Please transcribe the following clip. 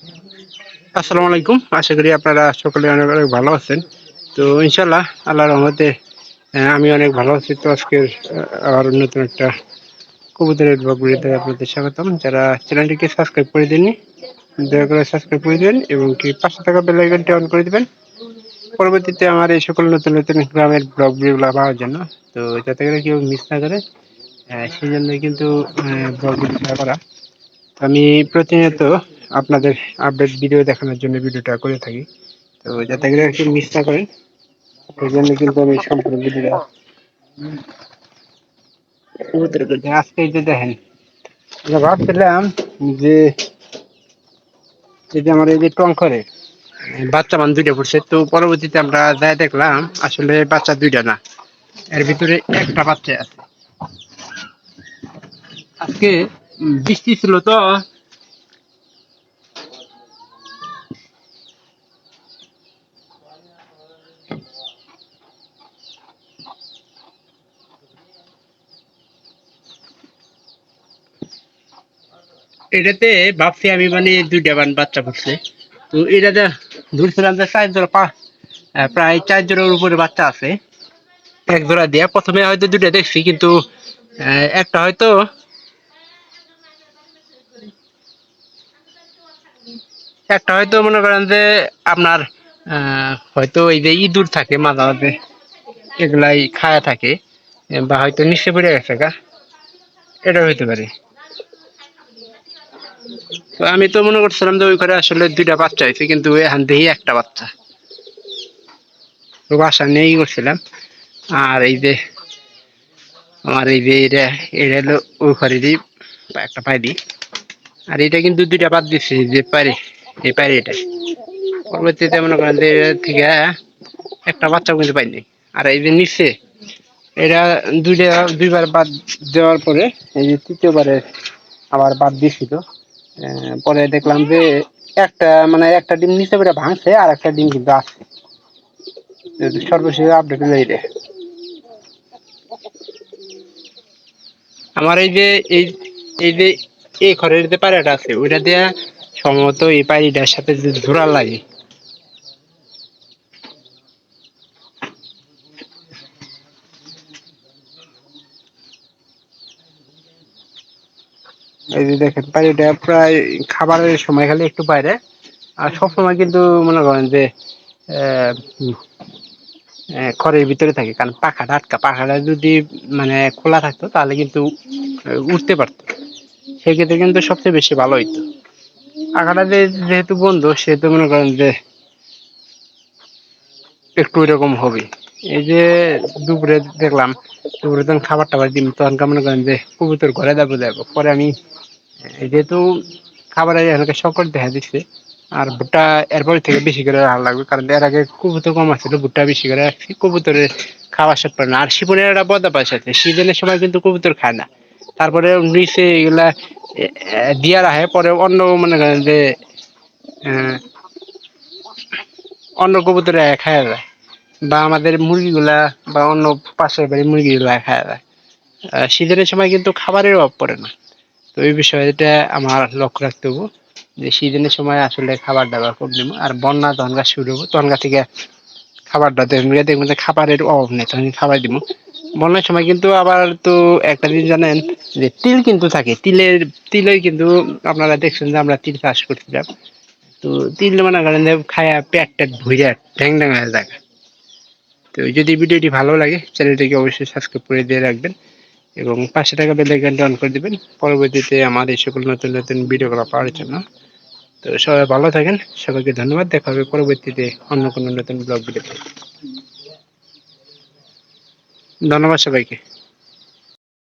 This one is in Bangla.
আসসালামু আলাইকুম। আশা করি আপনারা সকলে অনেক, অনেক ভালো আছেন। তো ইনশাআল্লাহ আল্লাহর রহমতে আমি অনেক ভালো আছি। তো আজকের আবার নতুন একটা কবুতরের ব্লগ ভিডিওতে আপনাদের স্বাগতম। যারা চ্যানেলটিকে সাবস্ক্রাইব করে দেননি, দয়া করে সাবস্ক্রাইব করে দিবেন এবং কি পাশে থাকা বেল আইকনটি অন করে দিবেন। পরবর্তীতে আমার এই সকল নতুন, নতুন গ্রামের ব্লগ ভিডিওগুলো পাওয়ার জন্য। তো যাতে করে কেউ মিস না করে সেই জন্যই কিন্তু ব্লগ ভিডিওটা করা। আমি প্রতিনিয়ত আপনাদের আপডেট ভিডিও দেখানোর জন্য ভিডিওটা করে থাকি। তো যাতে করে একটু মিস না করেন সেই জন্য কিন্তু আমি সম্পূর্ণ ভিডিওটা কবুতরের করছি। আজকে এই যে দেখেন, আমরা ভাবছিলাম যে এই যে আমার এই যে টঙ্করে বাচ্চা মান দুইটা পড়ছে। তো পরবর্তীতে আমরা যাই দেখলাম আসলে বাচ্চা দুইটা না, এর ভিতরে একটা বাচ্চা আছে। আজকে বৃষ্টি ছিল তো এটাতে ভাবছি আমি মানে দুইটা বাচ্চা পড়ছে। তো এটাতে ধরছিলাম যে চার জোড়া প্রায় 4 জোড়ার উপরে বাচ্চা আছে। এক জোড়া দিয়া প্রথমে হয়তো দুইটা দেখছি, কিন্তু একটা হয়তো মনে করেন যে আপনার হয়তো এই যে ইঁদুর থাকে মাঝে মাঝে, এগুলাই খায়া থাকে, বা হয়তো নিচে পড়ে গেছে গা, এটা হইতে পারে। তো আমি তো মনে করছিলাম যে ওই ঘরে আসলে দুইটা বাচ্চা হয়েছে, কিন্তু এখান থেকে একটা বাচ্চা তো বাসা নেই করছিলাম। আর এই যে আমার এই যে এটা এটা হলো ওই ঘরেরই একটা পায়রি। আর এটা কিন্তু দুইটা বাদ দিচ্ছে যে পারে, এই পায়রি এটা পরবর্তীতে মনে করেন যে এর থেকে একটা বাচ্চা কিন্তু পাইনি। আর এই যে নিচে এটা দুইবার বাদ দেওয়ার পরে এই যে তৃতীয়বারে আবার বাদ দিছিল। পরে দেখলাম যে একটা ডিম নিচে বেড়ে ভাঙছে, আর একটা ডিম কিন্তু আছে। সর্বশেষ আপডেট হলো এটা। আমার এই যে এই এই যে এই ঘরের যে পায়রাটা আছে ওইটা দিয়ে সম্ভবত এই পায়রিটার সাথে যদি জোড়া লাগে। এই যে দেখেন পায়রিটা প্রায় খাবারের সময় খালি একটু বাইরে, আর সবসময় কিন্তু মনে করেন যে ঘরের ভিতরে থাকে, কারণ পাখাটা যদি মানে খোলা থাকতো তাহলে কিন্তু উঠতে পারতো, সেক্ষেত্রে কিন্তু সবচেয়ে বেশি ভালো হইতো। পাখাটা যেহেতু বন্ধ সেহেতু মনে করেন যে একটু এরকম হবে। এই যে দুপুরে দেখলাম, দুপুরে তখন খাবার টাবার দিন, তখন মনে করেন যে কবুতর ঘরে যাবো পরে আমি যেহেতু খাবারের এলাকায় সংকট দেখা দিচ্ছে, আর ভুট্টা এরপরে থেকে বেশি করে রাখা লাগবে, কারণ এর আগে কবুতর কম আসছিল, ভুট্টা বেশি করে রাখছি, কবুতরের খাওয়ার সাথে পারে না। আর শিপনের একটা বদাপাস আছে, সিজনের সময় কিন্তু কবুতর খায় না, তারপরে নিচে এগুলা দিয়া রাখে, পরে অন্য মনে করেন যে আহ, অন্য কবুতরে খায় যায়, বা আমাদের মুরগিগুলা বা অন্য পাশের বাড়ির মুরগিগুলা খায় যায়। শীতের সময় কিন্তু খাবারের অভাব পড়ে না। তো এই বিষয়টা আমার লক্ষ্য রাখতে হবে যে সিজনের সময় আসলে খাবার দাবার কম দেবো, আর বন্যা তখনকার শুরু হবো, তখনকার থেকে খাবারটা দেখবেন যে খাবারের অভাব নেই, তখন খাবার দিব। বন্যার সময় কিন্তু আবার তো একটা জিনিস জানেন যে তিল কিন্তু থাকে, তিলের কিন্তু আপনারা দেখছেন যে আমরা তিল চাষ করছিলাম। তো তিল মনে করেন যে খায়া পেট টেট ভুইরা ঠ্যাং ঠ্যাং হয়ে যায়। তো যদি ভিডিওটি ভালো লাগে চ্যানেলটিকে অবশ্যই সাবস্ক্রাইব করে দিয়ে রাখবেন এবং পাশে থাকা বেল আইকনটা অন করে দিবেন পরবর্তীতে আমার এই সকল নতুন নতুন ভিডিওগুলো পাওয়ার জন্য। তো সবাই ভালো থাকেন, সবাইকে ধন্যবাদ। দেখা হবে পরবর্তীতে অন্য কোনো নতুন ব্লগ ভিডিওতে। ধন্যবাদ সবাইকে।